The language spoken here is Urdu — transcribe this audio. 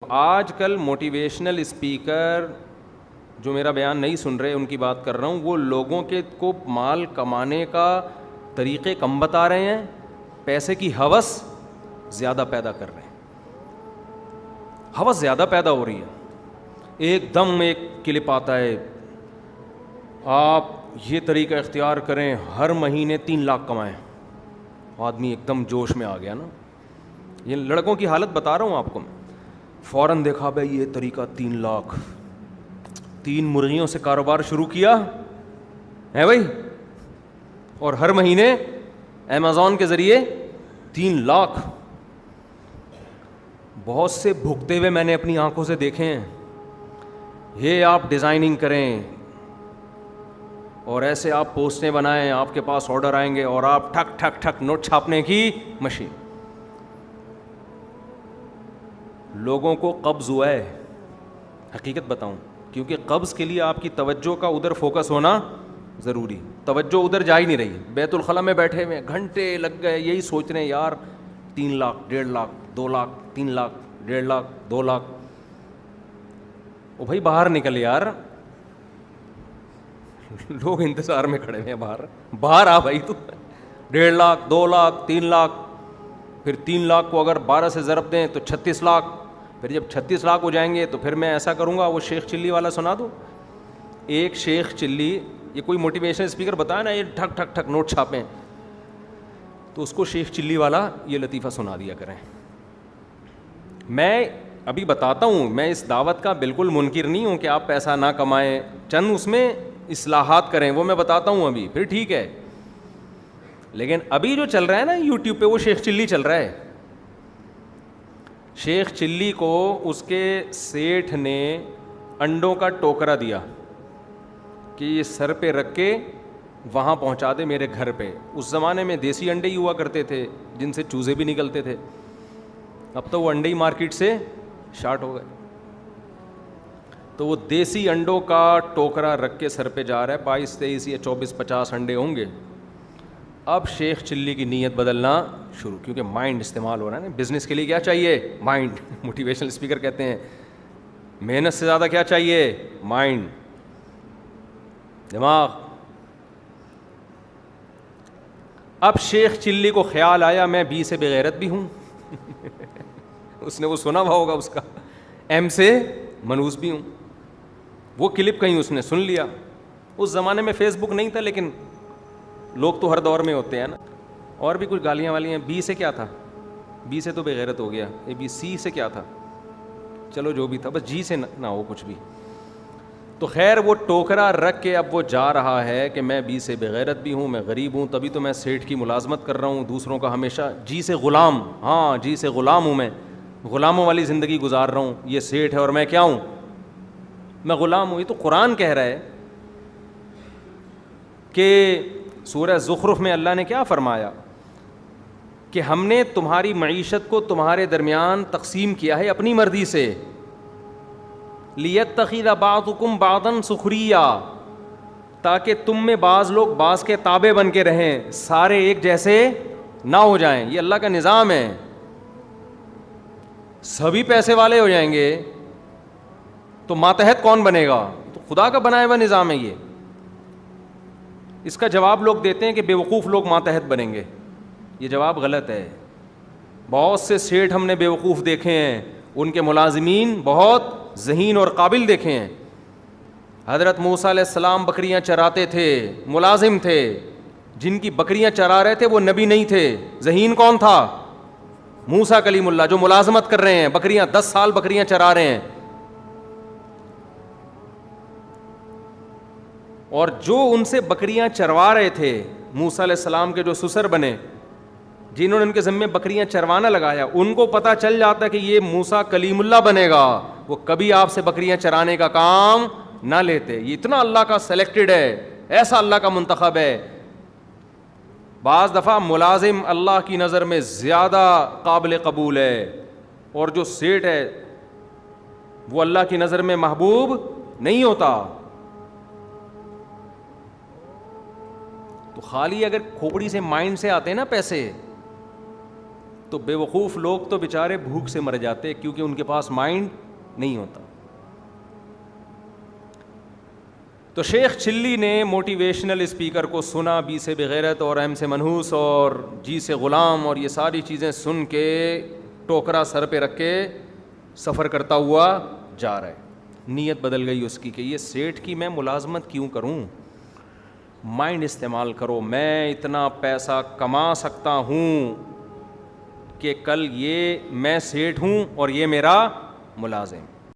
آج کل موٹیویشنل اسپیکر جو میرا بیان نہیں سن رہے ان کی بات کر رہا ہوں, وہ لوگوں کے کو مال کمانے کا طریقے کم بتا رہے ہیں, پیسے کی ہوس زیادہ پیدا کر رہے ہیں. ہوس زیادہ پیدا ہو رہی ہے. ایک دم ایک کلپ آتا ہے, آپ یہ طریقہ اختیار کریں, ہر مہینے 3 لاکھ کمائیں. آدمی ایک دم جوش میں آ گیا نا. یہ لڑکوں کی حالت بتا رہا ہوں آپ کو. فوراً دیکھا بھائی یہ طریقہ 3 لاکھ, 3 مرغیوں سے کاروبار شروع کیا ہے بھائی, اور ہر مہینے امیزون کے ذریعے 3 لاکھ. بہت سے بھگتے ہوئے میں نے اپنی آنکھوں سے دیکھے ہیں. یہ آپ ڈیزائننگ کریں اور ایسے آپ پوسٹیں بنائیں, آپ کے پاس آرڈر آئیں گے اور آپ ٹھک ٹھک ٹھک نوٹ چھاپنے کی مشین. لوگوں کو قبض ہوا ہے, حقیقت بتاؤں, کیونکہ قبض کے لیے آپ کی توجہ کا ادھر فوکس ہونا ضروری. توجہ ادھر جا ہی نہیں رہی. بیت الخلاء میں بیٹھے ہوئے گھنٹے لگ گئے یہی سوچ رہے ہیں یار 3 لاکھ 1.5 لاکھ 2 لاکھ 3 لاکھ 1.5 لاکھ 2 لاکھ. او بھائی باہر نکل یار, لوگ انتظار میں کھڑے ہیں باہر آ بھائی. تو 1.5 لاکھ 2 لاکھ 3 لاکھ, پھر 3 لاکھ کو اگر 12 سے ضرب دیں تو 36 لاکھ. پھر جب 36 لاکھ ہو جائیں گے تو پھر میں ایسا کروں گا, وہ شیخ چلی والا سنا دوں. ایک شیخ چلی, یہ کوئی موٹیویشنل اسپیکر بتایا نا یہ ٹھک ٹھک ٹھک نوٹ چھاپیں, تو اس کو شیخ چلی والا یہ لطیفہ سنا دیا کریں. میں ابھی بتاتا ہوں, میں اس دعوت کا بالکل منکر نہیں ہوں کہ آپ پیسہ نہ کمائیں, چند اس میں اصلاحات کریں, وہ میں بتاتا ہوں ابھی, پھر ٹھیک ہے. لیکن ابھی جو چل رہا ہے نا یوٹیوب پہ, وہ شیخ چلی چل رہا ہے. شیخ چلی کو اس کے سیٹھ نے انڈوں کا ٹوکرا دیا کہ یہ سر پہ رکھ کے وہاں پہنچا دے میرے گھر پہ. اس زمانے میں دیسی انڈے ہی ہوا کرتے تھے جن سے چوزے بھی نکلتے تھے. اب تو وہ انڈے ہی مارکیٹ سے شارٹ ہو گئے. تو وہ دیسی انڈوں کا ٹوکرا رکھ کے سر پہ جا رہا ہے, 22 23 یا 24 50 انڈے ہوں گے. اب شیخ چلی کی نیت بدلنا شروع, کیونکہ مائنڈ استعمال ہو رہا ہے نا. بزنس کے لیے کیا چاہیے؟ مائنڈ. موٹیویشنل اسپیکر کہتے ہیں محنت سے زیادہ کیا چاہیے؟ مائنڈ, دماغ. اب شیخ چلی کو خیال آیا میں بی سے بغیرت بھی ہوں. اس نے وہ سنا ہوا ہوگا اس کا, ایم سے منوس بھی ہوں. وہ کلپ کہیں اس نے سن لیا. اس زمانے میں فیس بک نہیں تھا, لیکن لوگ تو ہر دور میں ہوتے ہیں نا. اور بھی کچھ گالیاں والیاں. بی سے کیا تھا؟ بی سے تو بغیرت ہو گیا. اے بی سی سے کیا تھا؟ چلو جو بھی تھا, بس جی سے نہ ہو کچھ بھی. تو خیر وہ ٹوکرا رکھ کے اب وہ جا رہا ہے کہ میں بی سے بغیرت بھی ہوں, میں غریب ہوں, تبھی تو میں سیٹھ کی ملازمت کر رہا ہوں, دوسروں کا ہمیشہ جی سے غلام. ہاں جی سے غلام ہوں, میں غلاموں والی زندگی گزار رہا ہوں. یہ سیٹھ ہے اور میں کیا ہوں؟ میں غلام ہوں. یہ تو قرآن کہہ رہا ہے کہ سورہ زخرف میں اللہ نے کیا فرمایا کہ ہم نے تمہاری معیشت کو تمہارے درمیان تقسیم کیا ہے اپنی مرضی سے. لیتخذ بعضکم بعضا سخریا, تاکہ تم میں بعض لوگ بعض کے تابع بن کے رہیں, سارے ایک جیسے نہ ہو جائیں. یہ اللہ کا نظام ہے. سبھی پیسے والے ہو جائیں گے تو ماتحت کون بنے گا؟ تو خدا کا بنایا ہوا نظام ہے یہ. اس کا جواب لوگ دیتے ہیں کہ بیوقوف لوگ ماتحت بنیں گے. یہ جواب غلط ہے. بہت سے سیٹھ ہم نے بیوقوف دیکھے ہیں, ان کے ملازمین بہت ذہین اور قابل دیکھے ہیں. حضرت موسیٰ علیہ السلام بکریاں چراتے تھے, ملازم تھے. جن کی بکریاں چرا رہے تھے وہ نبی نہیں تھے. ذہین کون تھا؟ موسیٰ کلیم اللہ, جو ملازمت کر رہے ہیں, بکریاں 10 سال بکریاں چرا رہے ہیں. اور جو ان سے بکریاں چروا رہے تھے, موسیٰ علیہ السلام کے جو سسر بنے, جنہوں نے ان کے ذمے بکریاں چروانا لگایا, ان کو پتہ چل جاتا کہ یہ موسیٰ کلیم اللہ بنے گا, وہ کبھی آپ سے بکریاں چرانے کا کام نہ لیتے. یہ اتنا اللہ کا سلیکٹڈ ہے, ایسا اللہ کا منتخب ہے. بعض دفعہ ملازم اللہ کی نظر میں زیادہ قابل قبول ہے, اور جو سیٹ ہے وہ اللہ کی نظر میں محبوب نہیں ہوتا. تو خالی اگر کھوپڑی سے مائنڈ سے آتے ہیں نا پیسے, تو بیوقوف لوگ تو بیچارے بھوک سے مر جاتے کیونکہ ان کے پاس مائنڈ نہیں ہوتا. تو شیخ چلی نے موٹیویشنل اسپیکر کو سنا، بی سے بغیرت اور ایم سے منحوس اور جی سے غلام اور یہ ساری چیزیں سن کے ٹوکرا سر پہ رکھ کے سفر کرتا ہوا جا رہا ہے. نیت بدل گئی اس کی کہ یہ سیٹھ کی میں ملازمت کیوں کروں، مائنڈ استعمال کرو، میں اتنا پیسہ کما سکتا ہوں کہ کل یہ میں سیٹھ ہوں اور یہ میرا ملازم.